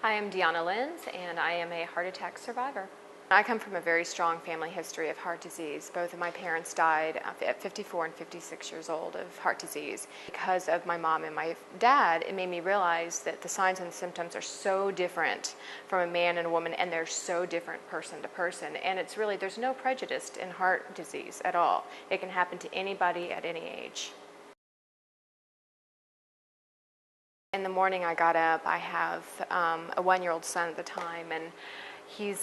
Hi, I'm Deanna Linz, and I am a heart attack survivor. I come from a very strong family history of heart disease. Both of my parents died at 54 and 56 years old of heart disease. Because of my mom and my dad, it made me realize that the signs and symptoms are so different from a man and a woman, and they're so different person to person. And it's really, there's no prejudice in heart disease at all. It can happen to anybody at any age. In the morning I got up. I have a 1-year-old son at the time, and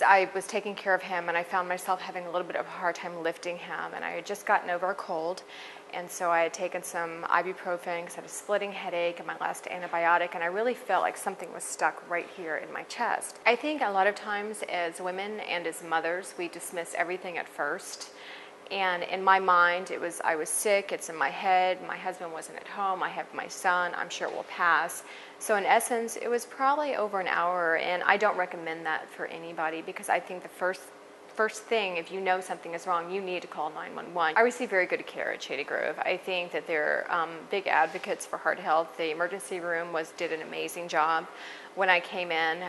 I was taking care of him, and I found myself having a little bit of a hard time lifting him, and I had just gotten over a cold, and so I had taken some ibuprofen because I had a splitting headache and my last antibiotic, and I really felt like something was stuck right here in my chest. I think a lot of times as women and as mothers, we dismiss everything at first. And in my mind, I was sick, it's in my head, my husband wasn't at home, I have my son, I'm sure it will pass. So in essence, it was probably over an hour, and I don't recommend that for anybody because I think the first thing, if you know something is wrong, you need to call 911. I receive very good care at Shady Grove. I think that they're big advocates for heart health. The emergency room did an amazing job. When I came in,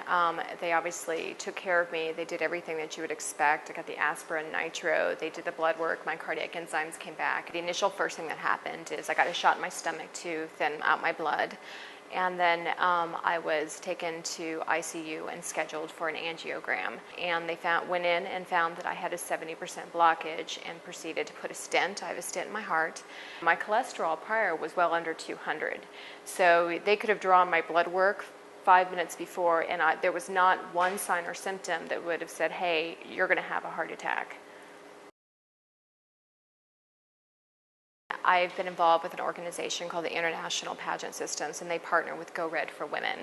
they obviously took care of me. They did everything that you would expect. I got the aspirin, nitro, they did the blood work, my cardiac enzymes came back. The first thing that happened is I got a shot in my stomach to thin out my blood. And then I was taken to ICU and scheduled for an angiogram. And they went in and found that I had a 70% blockage and proceeded to put a stent. I have a stent in my heart. My cholesterol prior was well under 200. So they could have drawn my blood work 5 minutes before, and there was not one sign or symptom that would have said, hey, you're going to have a heart attack. I've been involved with an organization called the International Pageant Systems, and they partner with Go Red for Women.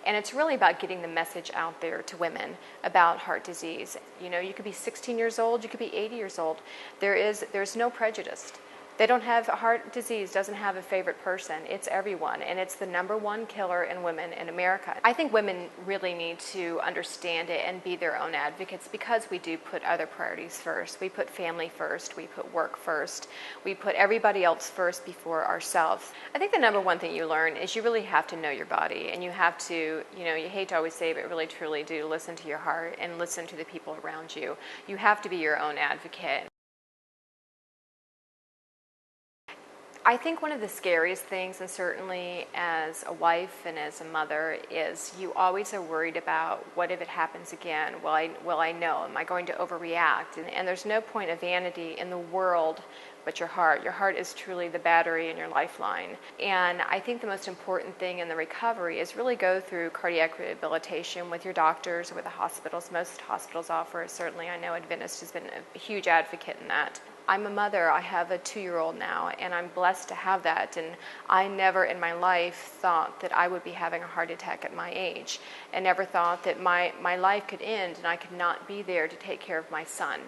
And it's really about getting the message out there to women about heart disease. You know, you could be 16 years old, you could be 80 years old. There's no prejudice. Heart disease doesn't have a favorite person. It's everyone, and it's the #1 killer in women in America. I think women really need to understand it and be their own advocates because we do put other priorities first. We put family first, we put work first, we put everybody else first before ourselves. I think the #1 thing you learn is you really have to know your body, and you have to, you hate to always say it, but really truly do listen to your heart and listen to the people around you. You have to be your own advocate. I think one of the scariest things, and certainly as a wife and as a mother, is you always are worried about what if it happens again? Will I know? Am I going to overreact? And there's no point of vanity in the world but your heart. Your heart is truly the battery and your lifeline. And I think the most important thing in the recovery is really go through cardiac rehabilitation with your doctors or with the hospitals. Most hospitals offer it. Certainly I know Adventist has been a huge advocate in that. I'm a mother. I have a 2-year-old now, and I'm blessed to have that. And I never in my life thought that I would be having a heart attack at my age, and never thought that my life could end and I could not be there to take care of my son.